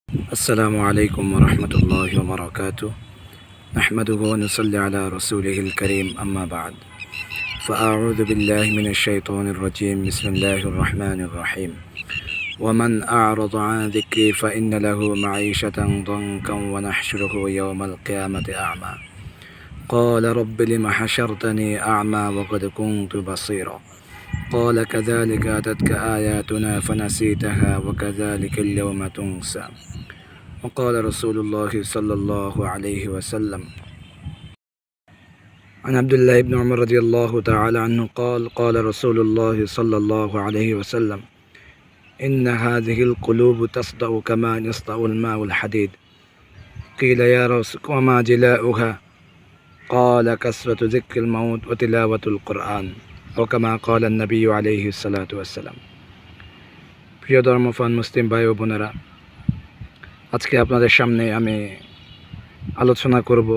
السلام عليكم ورحمة الله وبركاته. نحمده ونصلي على رسوله الكريم، أما بعد، فأعوذ بالله من الشيطان الرجيم. بسم الله الرحمن الرحيم. ومن أعرض عن ذكري فإن له معيشة ضنكا ونحشره يوم القيامة أعمى قال رب لم حشرتني أعمى وقد كنت بصيرا قال كذلك أتتك آياتنا فنسيتها وكذلك اليوم تنسى وقال رسول الله صلى الله عليه وسلم عن عبد الله بن عمر رضي الله تعالى عنه قال رسول الله صلى الله عليه وسلم إن هذه القلوب تصدأ كما يصدأ الماء الحديد قيل يا رسول وما جلاؤها قال كثرة ذكر الموت وتلاوة القرآن أو كما قال النبي عليه الصلاة والسلام। প্রিয় ধর্মপ্রাণ মুসলিম ভাই ও বোনেরা, আজকে আপনাদের সামনে আমি আলোচনা করব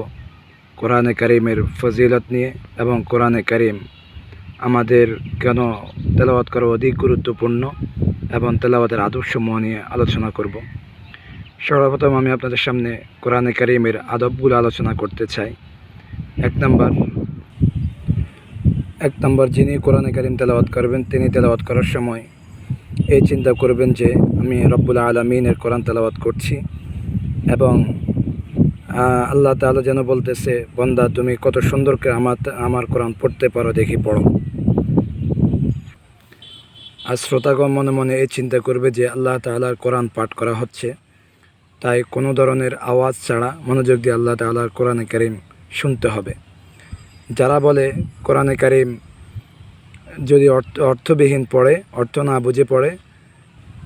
কোরআনে কারিমের ফজিলত নিয়ে এবং কোরআনে কারিম আমাদের কেন তেলাওয়াত করা অধিক গুরুত্বপূর্ণ এবং তেলাওয়াতের আদবসমূহ নিয়ে আলোচনা করব। সর্বপ্রথম আমি আপনাদের সামনে কোরআনে কারিমের আদবগুলো আলোচনা করতে চাই। এক নম্বর, যিনি কোরআনে কারিম তেলাওয়াত করবেন তিনি তেলাওয়াত করার সময় এই চিন্তা করবেন যে আমি রব্বুল আলামিনের কোরআন তেলাওয়াত করছি এবং আল্লাহ তাআলা যেন বলতেছে, বান্দা তুমি কত সুন্দর করে আমার কোরআন পড়তে পারো, দেখি পড়ো। আর শ্রোতাগণ মনে মনে এই চিন্তা করবে যে আল্লাহ তাআলার কোরআন পাঠ করা হচ্ছে, তাই কোনো ধরনের আওয়াজ ছাড়া মনোযোগ দিয়ে আল্লাহ তাআলার কোরআনে কারিম শুনতে হবে। যারা বলে কোরআনে কারিম যদি অর্থবিহীন পড়ে, অর্থ না বুঝে পড়ে,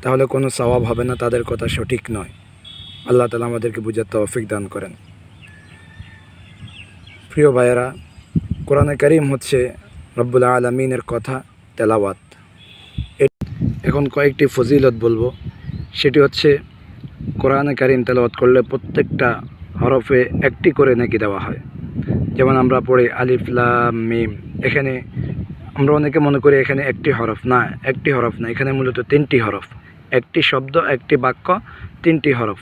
তাহলে কোনো সওয়াব হবে না, তাদের কথা সঠিক নয়। আল্লাহ তাআলা আমাদেরকে বুঝার তৌফিক দান করেন। প্রিয় ভাইয়েরা, কোরআনে কারিম হচ্ছে রব্বুল আলামিনের কথা তেলাওয়াত। এখন কয়েকটি ফজিলত বলবো, সেটি হচ্ছে কোরআনে কারিম তেলাওয়াত করলে প্রত্যেকটা হরফে একটি করে নেকি দেওয়া হয়। যেমন আমরা পড়ি আলিফ লাম মিম, এখানে আমরা অনেকে মনে করি এখানে একটি হরফ না, এখানে মূলত 3টি হরফ। একটি শব্দ, একটি বাক্য, 3টি হরফ।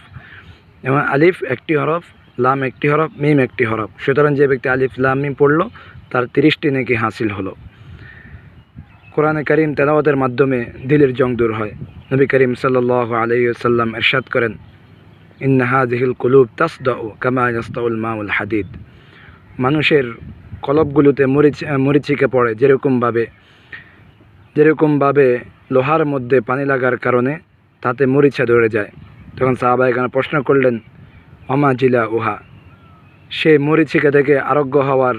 যেমন আলিফ একটি হরফ, লাম একটি হরফ, মিম একটি হরফ। সুতরাং যে ব্যক্তি আলিফ লাম মিম পড়লো তার 30টি নেকি হাসিল হলো। কোরআনে কারিম তেলাওয়াতের মাধ্যমে দিলের জং দূর হয়। নবী করিম সাল্লাল্লাহু আলাইহি ওয়াসাল্লাম ইরশাদ করেন, ইন্না হাযিহিল কুলুব তাসদাউ কামা ইয়াসদাউল মাউল হাদিদ। মানুষের কলবগুলোতে মরিচিকা পড়ে যেরকমভাবে লোহার মধ্যে পানি লাগার কারণে তাতে মরিচা ধরে যায়। তখন সাহাবায়ে কেরাম প্রশ্ন করলেন, ওমা জিলা উহা, সে মরিচিকা থেকে আরোগ্য হওয়ার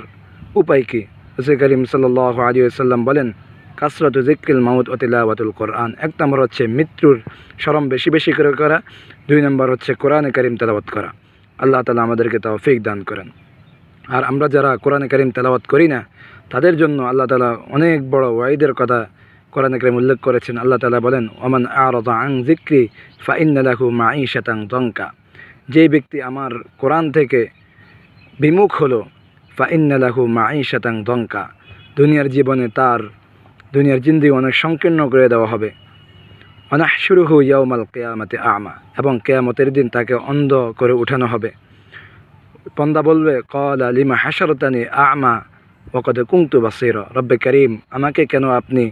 উপায় কি? রাসূল করিম সাল্লাল্লাহু আলাইহি ওয়াসাল্লাম বলেন, কাসরাতু যিকরিল মাউত ওয়া তিলাওয়াতুল কোরআন। 1 নম্বর হচ্ছে মৃত্যুর স্মরণ বেশি বেশি করে করা, 2 নম্বর হচ্ছে কোরআনে কারিম তেলাওয়াত করা। আল্লাহ তাআলা আমাদেরকে তৌফিক দান করেন। আর আমরা যারা কোরআনে কারিম তেলাওয়াত করি না, তাদের জন্য আল্লাহ তাআলা অনেক বড় ওয়াইদের কথা কোরআনে কারিম উল্লেখ করেছেন। আল্লাহ তাআলা বলেন, ওমান আ'রাদা আন যিকরি ফাইন্না লাহু মাঈশাতান দনকা। যে ব্যক্তি আমার কোরআন থেকে বিমুখ হলো, ফাইন্না লাহু মাঈশাতান দনকা, দুনিয়ার জিন্দেগি অনেক সংকীর্ণ করে দেওয়া হবে। ওয়া নাহশুরুহু ইয়াওমাল কিয়ামাতি আ'মা, এবং কিয়ামতের দিন তাকে অন্ধ করে উঠানো হবে। বান্দা বলবে, ক্বালা লিমা হাশারতানি আ'মা ওয়া কদ কুনতু বাসীরা। রব্বে কারীম, আমাকে কেন আপনি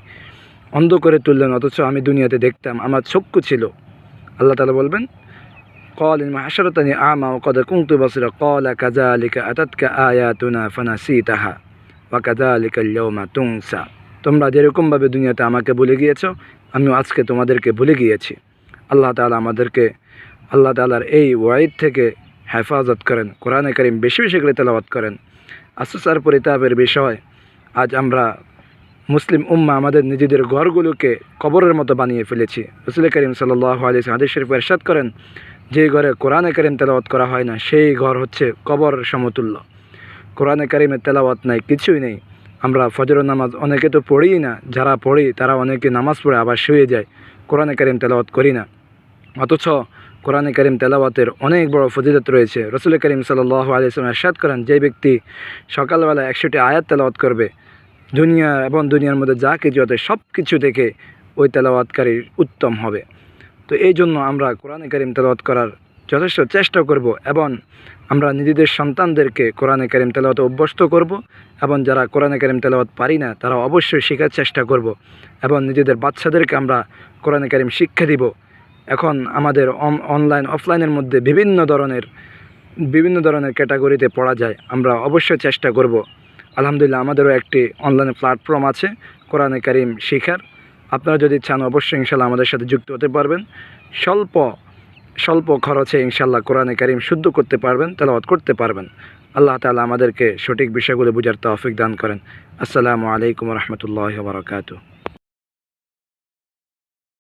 অন্ধ করে তুললেন, অথচ আমি দুনিয়াতে দেখতাম, আমার চক্ষু ছিল। আল্লাহ তাআলা বলবেন, ক্বালা লিমা হাশারতানি আ'মা ওয়া কদ কুনতু বাসীরা ক্বালা কাযালিকা আতাতকা আয়াতুনা ফানাসিতাহা ওয়া কাযালিকাল ইয়াওমা তুনসা। তোমরা যেরকমভাবে দুনিয়াতে আমাকে ভুলে গিয়েছো, আমিও আজকে তোমাদেরকে ভুলে গিয়েছি। আল্লাহ তাআলা আমাদেরকে আল্লাহ তাআলার এই ওয়াইদ থেকে হেফাজত করেন। কোরআনে কারিম বেশি বেশি করে তেলাওয়াত করেন। আফসোস আর পরিতাপের বিষয়, আজ আমরা মুসলিম উম্মাহ আমাদের নিজেদের ঘরগুলোকে কবরের মতো বানিয়ে ফেলেছি। রাসূল করিম সাল্লাল্লাহু আলাইহি ওয়াসাল্লাম হাদিস শরীফে ইরশাদ করেন, যে ঘরে কোরআনে কারিম তেলাওয়াত করা হয় না, সেই ঘর হচ্ছে কবর সমতুল্য। কোরআনে কারিমের তেলাওয়াত নাই, কিছুই নেই। আমরা ফজরের নামাজ অনেকে তো পড়িই না, যারা পড়ি তারা অনেকে নামাজ পড়ে আবার শুয়ে যায়, কোরআনে কারিম তেলাওয়াত করি না। অথচ কোরআনে কারিম তেলাওয়াতের অনেক বড় ফজিলত রয়েছে। রাসূল করিম সাল্লাল্লাহু আলাইহি ওয়াসাল্লাম ইরশাদ করেন, যে ব্যক্তি সকালবেলা 100টি আয়াত তেলাওয়াত করবে, দুনিয়া এবং দুনিয়ার মধ্যে যা কিছু আছে সব কিছু থেকে ওই তেলাওয়াতকারী উত্তম হবে। তো এই জন্য আমরা কোরআনে কারিম তেলাওয়াত করার যথেষ্ট চেষ্টা করব এবং আমরা নিজেদের সন্তানদেরকে কোরআনে কারিম তেলাওয়াতে অভ্যস্ত করব এবং যারা কোরআনে কারিম তেলাওয়াত পারি না তারা অবশ্যই শেখার চেষ্টা করব এবং নিজেদের বাচ্চাদেরকে আমরা কোরআনে কারিম শিক্ষা দিব। এখন আমাদের অনলাইন অফলাইনের মধ্যে বিভিন্ন ধরনের ক্যাটাগরিতে পড়া যায়, আমরা অবশ্যই চেষ্টা করব। আলহামদুলিল্লাহ আমাদেরও একটি অনলাইনে প্ল্যাটফর্ম আছে কোরআনে কারিম শেখার। আপনারা যদি চান অবশ্যই ইনশাল্লাহ আমাদের সাথে যুক্ত হতে পারবেন। স্বল্প খরচে ইনশাল্লাহ কোরআনে কারিম শুদ্ধ করতে পারবেন, তেলাওয়াত করতে পারবেন। আল্লাহ তাআলা আমাদেরকে সঠিক বিষয়গুলো বুঝার তৌফিক দান করেন। আসসালামু আলাইকুম ওয়া রাহমাতুল্লাহি ওয়া বারাকাতুহু।